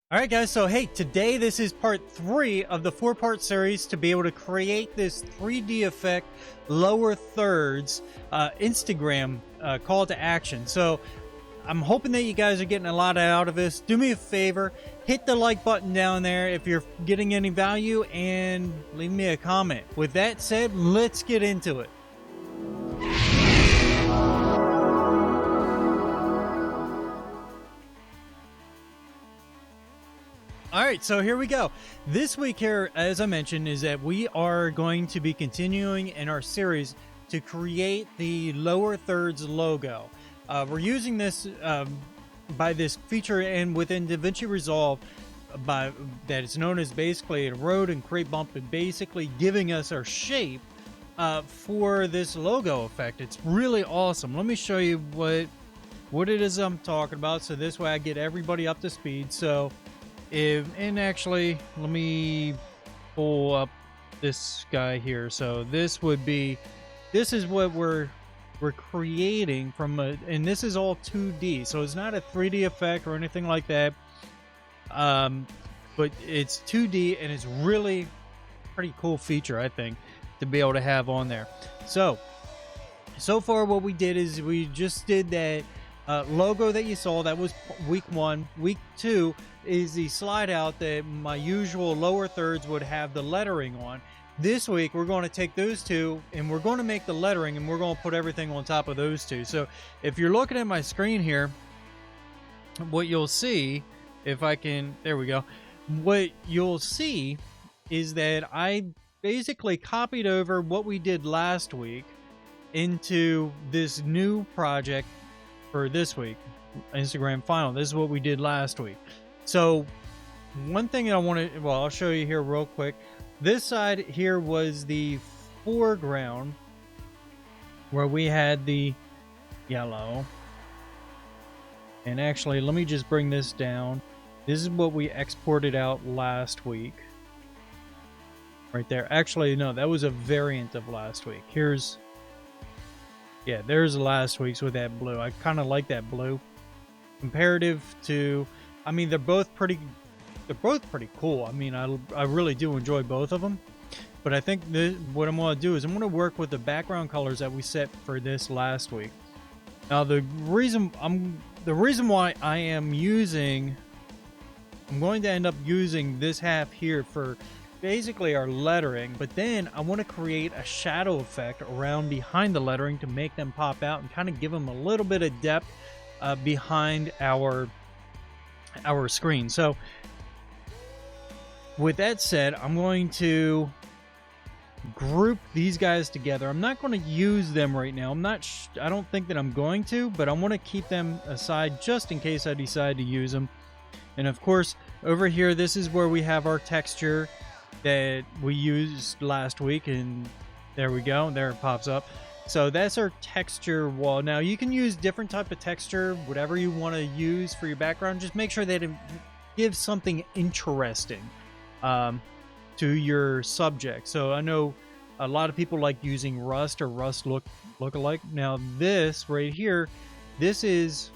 All right, guys. So, hey, today this is part 3 of the 4-part series to be able to create this 3D effect lower thirds Instagram call to action. So, I'm hoping that you guys are getting a lot out of this. Do me a favor, hit the like button down there if you're getting any value, and leave me a comment. With that said, let's get into it. All right, so here we go. This week here, as I mentioned, is that we are going to be continuing in our series to create the lower thirds logo. We're using this by this feature and within DaVinci Resolve that is known as basically Erode and Creat Bump, and basically giving us our shape for this logo effect. It's really awesome. Let me show you what it is I'm talking about, so this way I get everybody up to speed. So actually, let me pull up this guy here. So this is what we're creating from and this is all 2D, so it's not a 3D effect or anything like that, but it's 2D, and it's really pretty cool feature, I think, to be able to have on there. So far what we did is we just did that logo that you saw. That was week 1. Week 2 is the slide out that my usual lower thirds would have the lettering on. This week we're going to take those two and we're going to make the lettering, and we're going to put everything on top of those two. So if you're looking at my screen here, what you'll see, if I can, there we go, what you'll see is that I basically copied over what we did last week into this new project for this week, Instagram Final. This is what we did last week. So one thing I want to, well, I'll show you here real quick. This side here was the foreground where we had the yellow. And actually, let me just bring this down. This is what we exported out last week. Right there. Actually, no, that was a variant of last week. There's last week's with that blue. I kind of like that blue. Comparative to, I mean, they're both pretty cool. I mean, I really do enjoy both of them. But I think what I'm going to do is I'm going to work with the background colors that we set for this last week. Now, the reason why I'm going to end up using this half here for basically our lettering, but then I want to create a shadow effect around behind the lettering to make them pop out and kind of give them a little bit of depth behind our screen. So with that said, I'm going to group these guys together. I'm not going to use them right now. I don't think that I'm going to, but I want to keep them aside just in case I decide to use them. And of course, over here, this is where we have our texture that we used last week, and there we go. There it pops up. So that's our texture wall. Now you can use different type of texture, whatever you want to use for your background. Just make sure that it gives something interesting to your subject. So I know a lot of people like using Rust or Rust look-alike. Now this right here, this is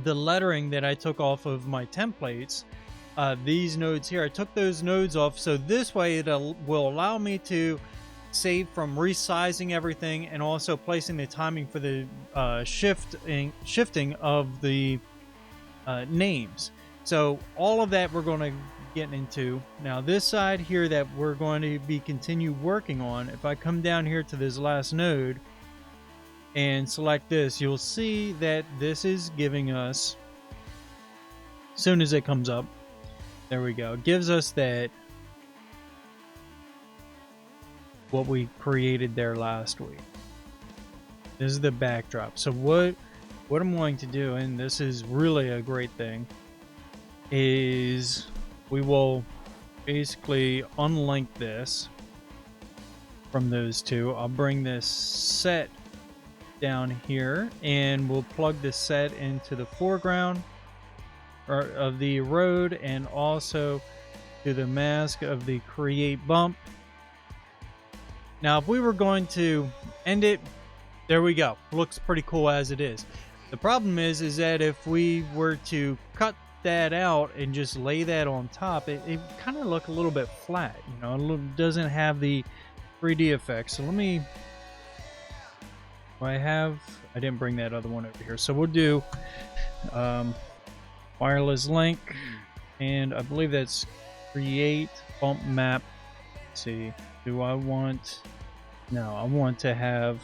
the lettering that I took off of my templates. These nodes here, I took those nodes off, so this way it will allow me to save from resizing everything and also placing the timing for the shifting of the names. So all of that we're going to get into. Now this side here that we're going to be continue working on, if I come down here to this last node and select this, you'll see that this is giving us, as soon as it comes up, there we go, it gives us that what we created there last week. This is the backdrop. So what I'm going to do, and this is really a great thing, is we will basically unlink this from those two. I'll bring this set down here, and we'll plug this set into the foreground of the Erode, and also to the mask of the Creat Bump. Now, if we were going to end it, there we go. Looks pretty cool as it is. The problem is that if we were to cut that out and just lay that on top, it kind of look a little bit flat, you know, doesn't have the 3D effect. So let me, I didn't bring that other one over here. So we'll do wireless link, and I believe that's Creat Bump Map. Let's see, do I want, no, I want to have,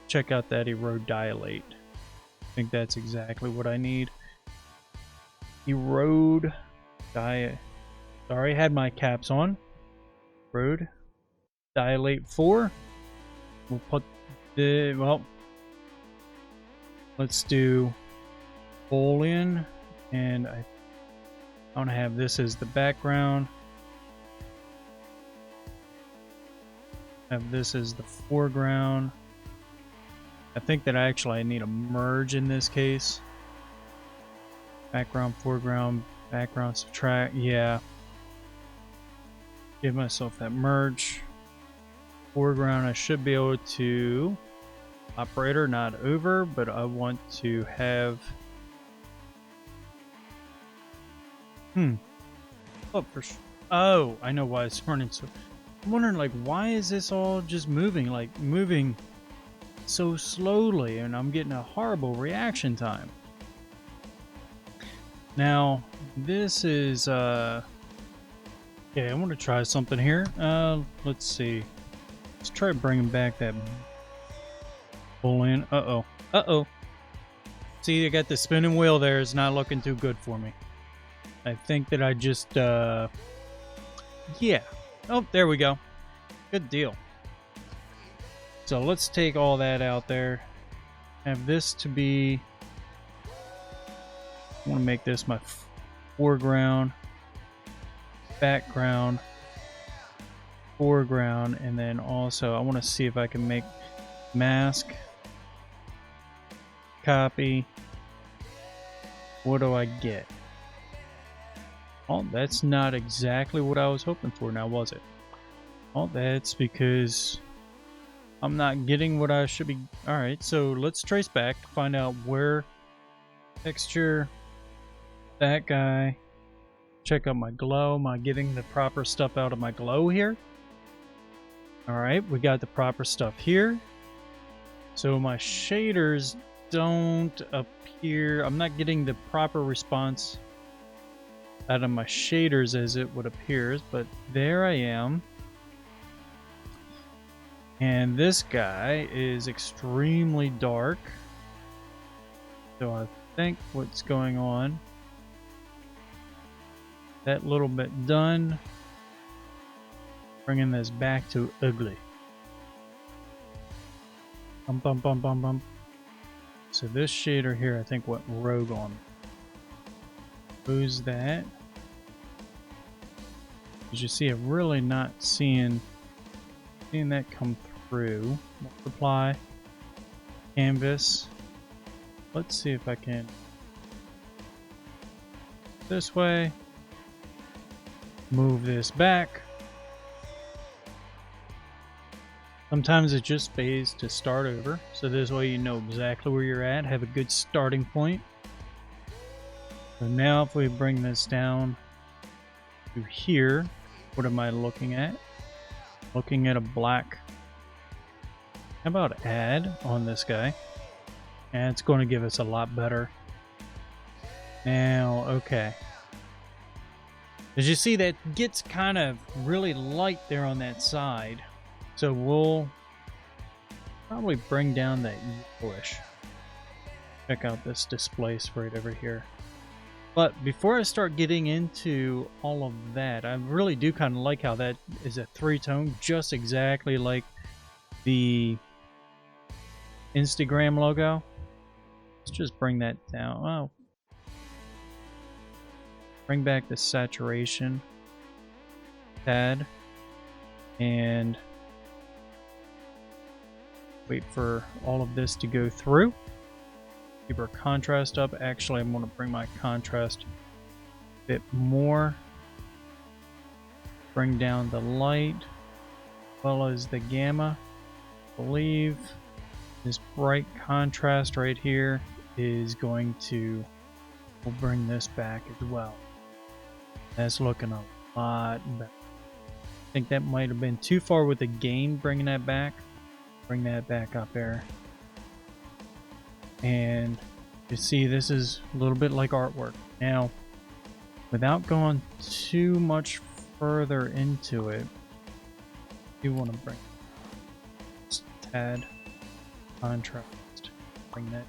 check out that Erode Diolate. I think that's exactly what I need. Erode Diolate. Sorry, I had my caps on. Erode Diolate 4. We'll put the, well, let's do Boolean, and I want to have this as the background. Have this as the foreground. I think that I need a merge in this case. Background, foreground, background, subtract. Yeah. Give myself that merge. Foreground, I should be able to operator, not over, but I want to have. Oh, I know why it's running so. I'm wondering, like, why is this all just moving? Like, moving so slowly, and I'm getting a horrible reaction time. Now, this is, okay, I want to try something here. Let's see. Let's try bringing back that Boolean. Uh-oh. See, I got the spinning wheel there. It's not looking too good for me. I think that I just, yeah. Oh, there we go. Good deal. So let's take all that out there. Have this to be, I want to make this my foreground, background, foreground, and then also I want to see if I can make mask, copy. What do I get? Oh, that's not exactly what I was hoping for now, was it? Oh, that's because I'm not getting what I should be. Alright, so let's trace back, find out where texture, that guy, check out my glow. Am I getting the proper stuff out of my glow here? Alright, we got the proper stuff here. So my shaders don't appear, I'm not getting the proper response out of my shaders as it would appear, but there I am. And this guy is extremely dark. So I think what's going on, that little bit done, bringing this back to ugly. Bum. So this shader here, I think, went rogue on me. Who's that? As you see, I'm really not seeing that come through. Multiply, canvas. Let's see if I can this way. Move this back. Sometimes it just pays to start over, so this way you know exactly where you're at, have a good starting point. So now if we bring this down to here, what am I looking at? Looking at a black. How about add on this guy? And it's going to give us a lot better. Now, okay. As you see, that gets kind of really light there on that side. So we'll probably bring down that yellowish. Check out this displace right over here. But before I start getting into all of that, I really do kind of like how that is a three-tone, just exactly like the Instagram logo. Let's just bring that down. Oh. Bring back the saturation pad and wait for all of this to go through. Keep our contrast up. Actually, I'm going to bring my contrast a bit more. Bring down the light as well as the gamma. I believe this bright contrast right here is going to We'll bring this back as well. That's looking a lot better. I think that might have been too far with the gain, bringing that back. Bring that back up there. And you see, this is a little bit like artwork. Now, without going too much further into it, you want to bring this tad contrast. Bring that.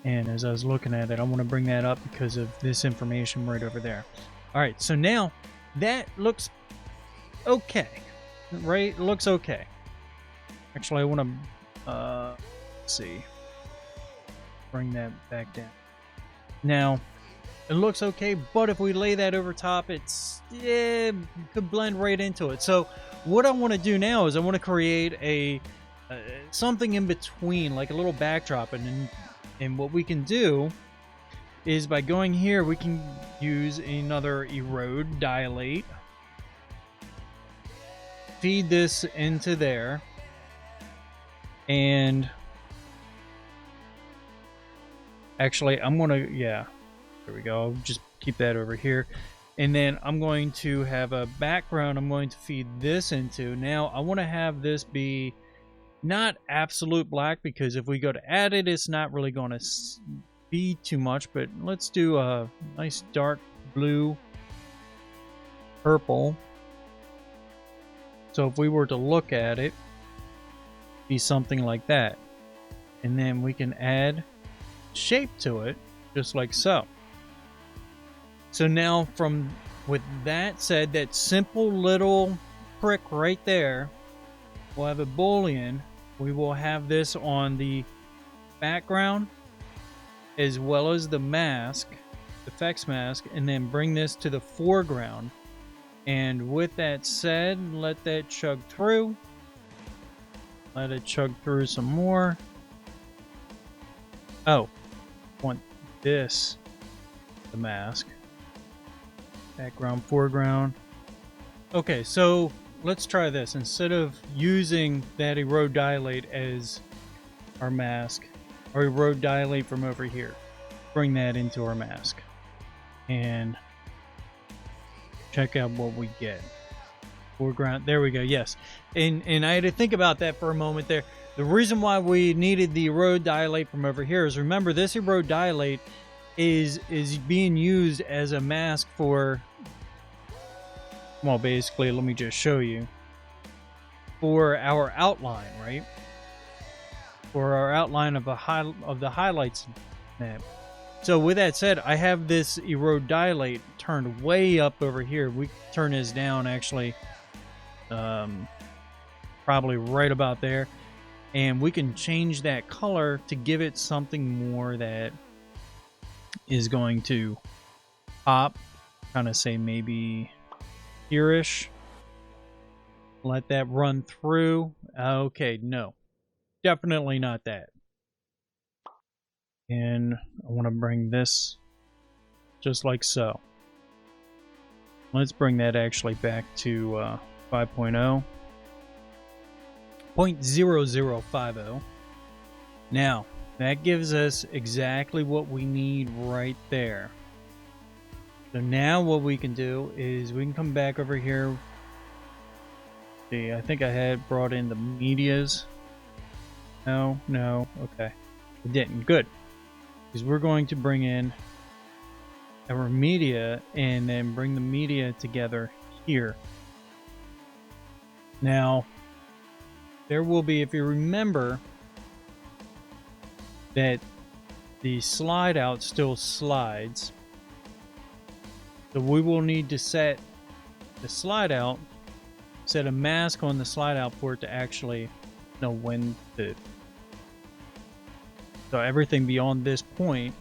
And as I was looking at it, I want to bring that up because of this information right over there. All right, so now that looks okay, right? It looks okay. Actually, I want to let's see, bring that back down. Now, it looks okay, but if we lay that over top, it could blend right into it. So what I want to do now is I want to create a something in between, like a little backdrop, and what we can do is by going here, we can use another Erode Diolate, feed this into there, and actually I'm gonna, yeah, there we go, I'll just keep that over here, and then I'm going to have a background I'm going to feed this into. Now I want to have this be not absolute black, because if we go to add it, it's not really going to be too much, but let's do a nice dark blue purple. So if we were to look at it, be something like that, and then we can add shape to it just like so. So now, with that said, that simple little prick right there, we'll have a boolean. We will have this on the background as well as the mask, effects mask, and then bring this to the foreground. And with that said, let that chug through. Let it chug through some more. Oh, want this, the mask. Background, foreground. Okay, so let's try this. Instead of using that Erode Diolate as our mask, or Erode Diolate from over here, bring that into our mask and check out what we get. Foreground, there we go. Yes, and I had to think about that for a moment there. The reason why we needed the Erode Diolate from over here is, remember, this Erode Diolate is being used as a mask for, well, basically, let me just show you, for our outline, right? For our outline of the highlights map. So with that said, I have this Erode Diolate turned way up over here. We turn this down, actually, probably right about there, and we can change that color to give it something more that is going to pop, kind of say maybe here-ish. Let that run through. Okay, no, definitely not that. And I want to bring this just like so. Let's bring that actually back to 5.0. 0.0050. Now, that gives us exactly what we need right there. So now what we can do is we can come back over here. See, I think I had brought in the medias. No, okay. I didn't. Good. Because we're going to bring in our media and then bring the media together here. Now, there will be, if you remember, that the slide out still slides. So we will need to set the slide out, set a mask on the slide out for it to actually know when to. So everything beyond this point,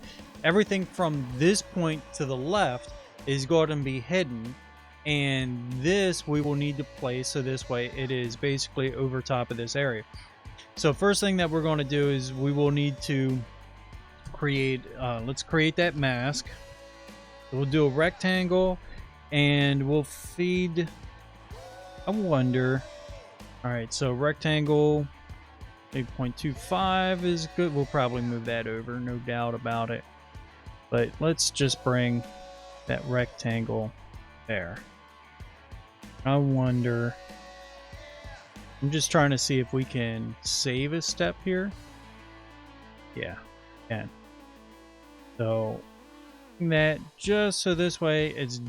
everything from this point to the left is going to be hidden. And this we will need to place so this way it is basically over top of this area. So first thing that we're going to do is we will need to create, let's create that mask. We'll do a rectangle and we'll feed, I wonder, all right, so rectangle 8.25 is good. We'll probably move that over, no doubt about it. But let's just bring that rectangle there. I wonder, I'm just trying to see if we can save a step here. Yeah, can. So that just so this way it's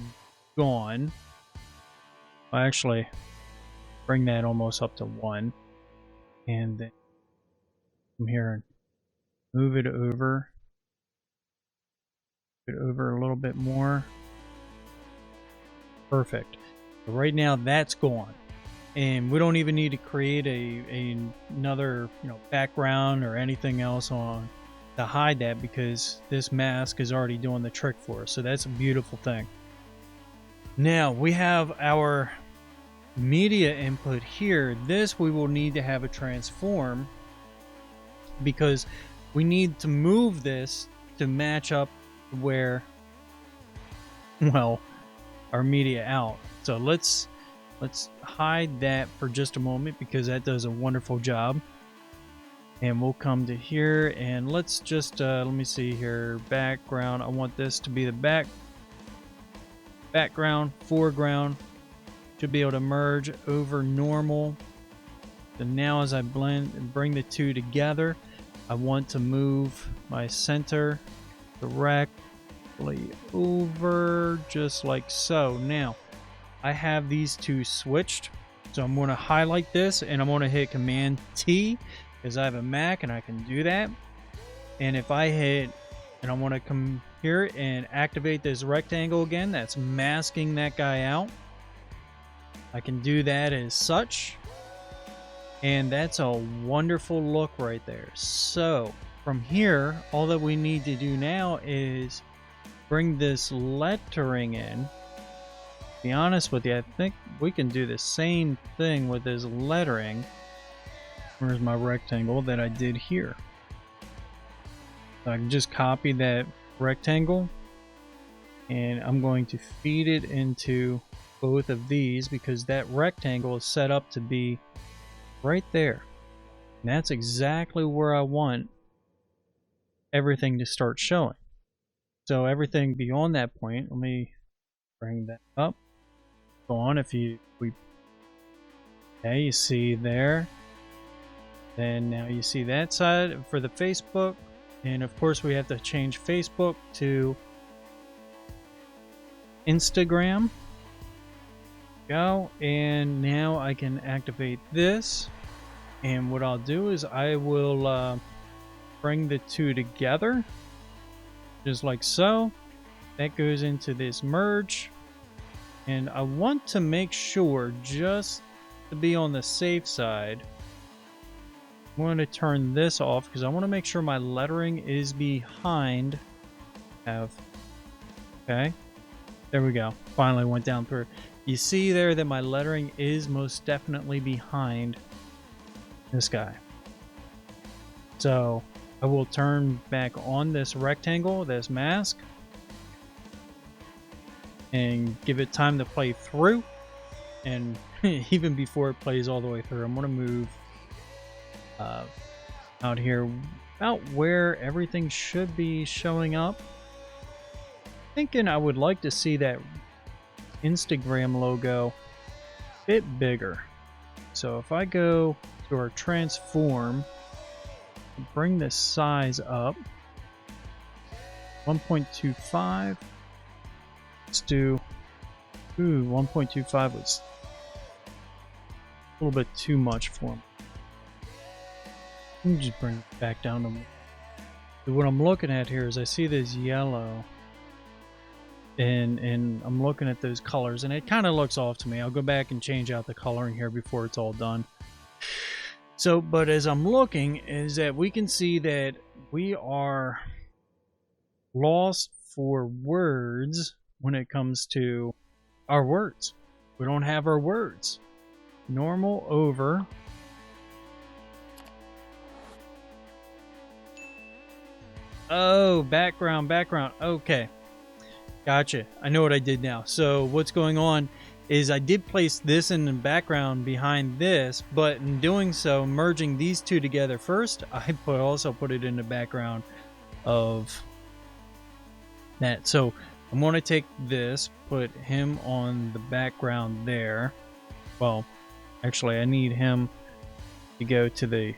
gone. I'll actually bring that almost up to 1, and then from here and move it over a little bit more. Perfect. So right now that's gone, and we don't even need to create another background or anything else on to hide that, because this mask is already doing the trick for us. So that's a beautiful thing. Now we have our media input here. This we will need to have a transform, because we need to move this to match up where, well, our media out. So let's hide that for just a moment, because that does a wonderful job. And we'll come to here and let's just let me see here, background. I want this to be the background, foreground. Should be able to merge over normal. So now as I blend and bring the two together, I want to move my center directly over, just like so. Now I have these two switched, so I'm going to highlight this and I'm going to hit Command T, because I have a Mac and I can do that. And if I hit, and I want to come here and activate this rectangle again, that's masking that guy out. I can do that as such, and that's a wonderful look right there. So from here, all that we need to do now is bring this lettering in. To be honest with you, I think we can do the same thing with this lettering. Where's my rectangle that I did here? So I can just copy that rectangle, and I'm going to feed it into both of these, because that rectangle is set up to be right there. And that's exactly where I want everything to start showing. So everything beyond that point, let me bring that up. Go on, okay, you see there. Then now you see that side for the Facebook, and of course we have to change Facebook to Instagram. Go, and now I can activate this, and what I'll do is I will bring the two together just like so. That goes into this merge, and I want to make sure, just to be on the safe side, I'm going to turn this off, because I want to make sure my lettering is behind. Okay, there we go. Finally went down through. You see there that my lettering is most definitely behind this guy. So I will turn back on this rectangle, this mask, and give it time to play through. And even before it plays all the way through, I'm going to move out here, about where everything should be showing up. Thinking I would like to see that Instagram logo a bit bigger. So if I go to our transform, bring the size up 1.25. Let's do 1.25 was a little bit too much for me. Let me just bring it back down to more. So what I'm looking at here is I see this yellow, and I'm looking at those colors, and it kind of looks off to me. I'll go back and change out the coloring here before it's all done. So, but as I'm looking, is that we can see that we are lost for words when it comes to our words. We don't have our words. Normal over. Oh, background. Okay. Gotcha. I know what I did now. So what's going on is I did place this in the background behind this, but in doing so, merging these two together first, I also put it in the background of that. So I'm going to take this, put him on the background there. Well, actually I need him to go to the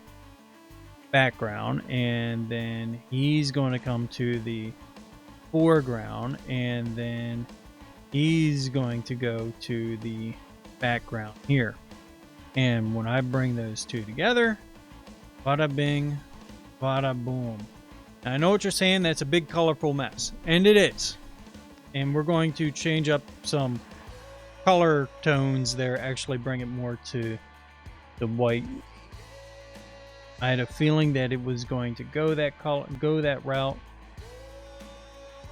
background, and then he's going to come to the foreground, and then he's going to go to the background here. And when I bring those two together, bada bing, bada boom. Now, I know what you're saying, that's a big colorful mess, and it is. And we're going to change up some color tones there, actually bring it more to the white. I had a feeling that it was going to go that route,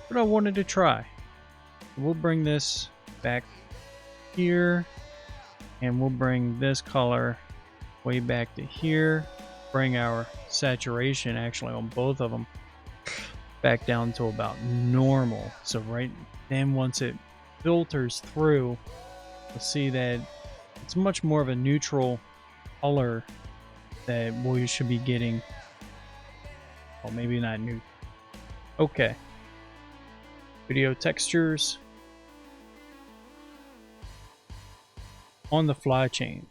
but I wanted to try. We'll bring this back here, and we'll bring this color way back to here. Bring our saturation actually on both of them back down to about normal. So right then, once it filters through, you'll see that it's much more of a neutral color that we should be getting. Well, maybe not new. Okay. Video textures on the fly chain.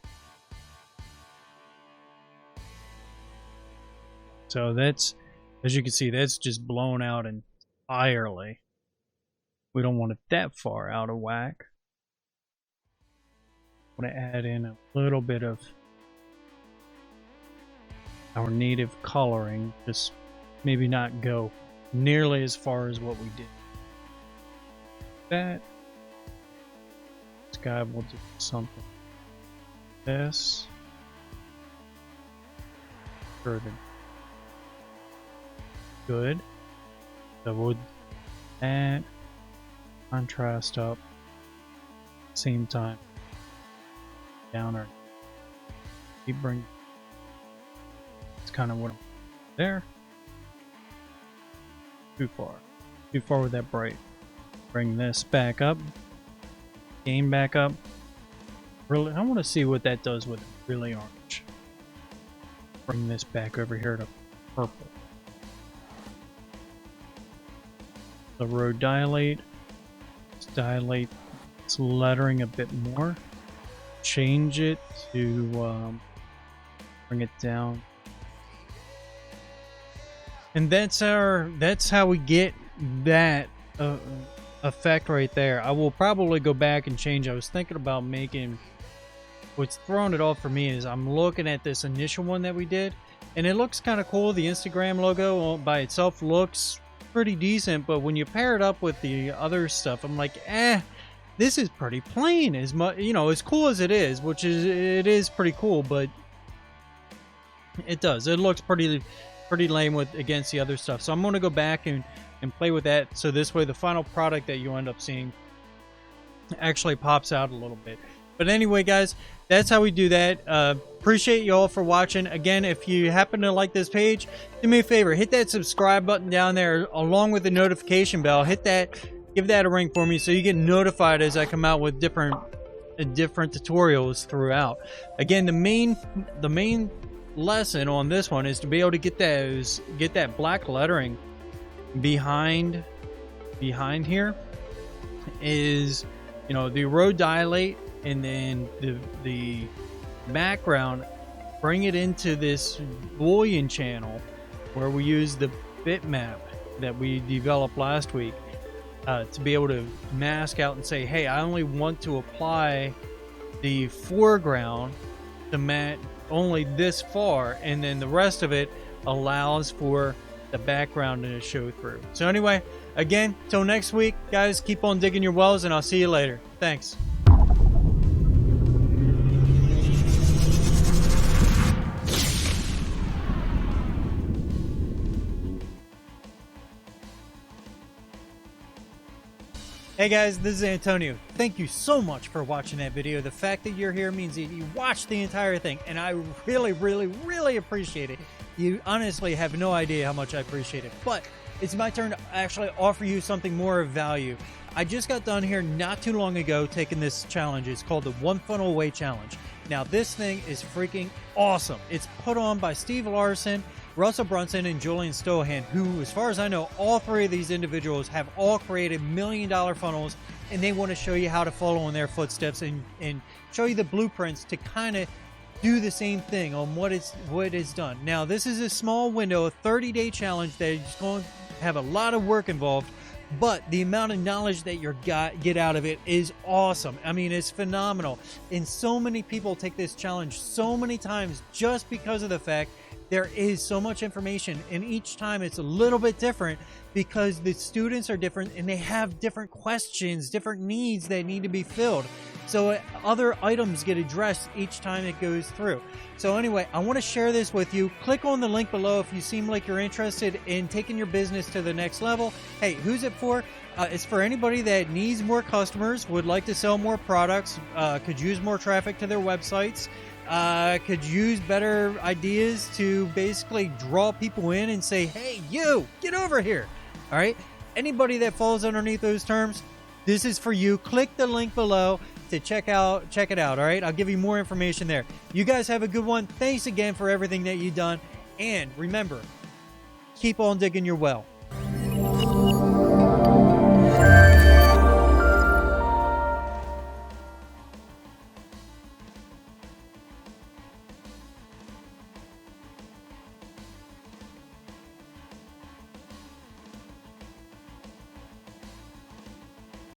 So that's, as you can see, that's just blown out entirely. We don't want it that far out of whack. I want to add in a little bit of our native coloring, just maybe not go nearly as far as what we did. That this guy will do something like this further. Good. So we'll add contrast up, same time down or keep bringing. It's kind of what I'm there. Too far with that bright. Bring this back up, game back up. Really, I want to see what that does with it. Really orange. Bring this back over here to purple. The Erode Diolate. Let's dilate its lettering a bit more. Change it to bring it down. And that's how we get that effect right there. I will probably go back and change. I was thinking about making, what's throwing it off for me is I'm looking at this initial one that we did, and it looks kind of cool. The Instagram logo by itself looks pretty decent, but when you pair it up with the other stuff, I'm like, this is pretty plain. As much, you know, as cool as it is, which is, it is pretty cool, but it looks pretty lame against the other stuff. So I'm going to go back and play with that, so this way the final product that you end up seeing actually pops out a little bit. But anyway, guys, that's how we do that. Appreciate you all for watching. Again, if you happen to like this page, do me a favor, hit that subscribe button down there along with the notification bell. Hit that, give that a ring for me so you get notified as I come out with different tutorials throughout. Again, the main lesson on this one is to be able to get that black lettering behind here is, you know, the Erode Diolate, and then the background, bring it into this Gaussian channel where we use the bitmap that we developed last week to be able to mask out and say, hey, I only want to apply the foreground to matte only this far, and then the rest of it allows for the background to show through. So anyway, again, till next week, guys, keep on digging your wells, and I'll see you later. Thanks. Hey guys, this is Antonio. Thank you so much for watching that video. The fact that you're here means that you watched the entire thing, and I really, really, really appreciate it. You honestly have no idea how much I appreciate it. But it's my turn to actually offer you something more of value. I just got done here not too long ago taking this challenge. It's called the One Funnel Away Challenge. Now, this thing is freaking awesome. It's put on by Steve Larson. Russell Brunson and Julian Stohan, who, as far as I know, all three of these individuals have all created $1 million funnels, and they want to show you how to follow in their footsteps and show you the blueprints to kind of do the same thing on what is done. Now, this is a small window, a 30-day challenge that is going to have a lot of work involved, but the amount of knowledge that you get out of it is awesome. I mean, it's phenomenal. And so many people take this challenge so many times just because of the fact there is so much information, and each time it's a little bit different because the students are different and they have different questions, different needs that need to be filled. So other items get addressed each time it goes through. So anyway, I want to share this with you. Click on the link below if you seem like you're interested in taking your business to the next level. Hey, who's it for? It's for anybody that needs more customers, would like to sell more products, could use more traffic to their websites, could use better ideas to basically draw people in and say, hey, you, get over here. All right? Anybody that falls underneath those terms, this is for you. Click the link below to check it out. All right, I'll give you more information there. You guys have a good one. Thanks again for everything that you've done, and remember, keep on digging your well.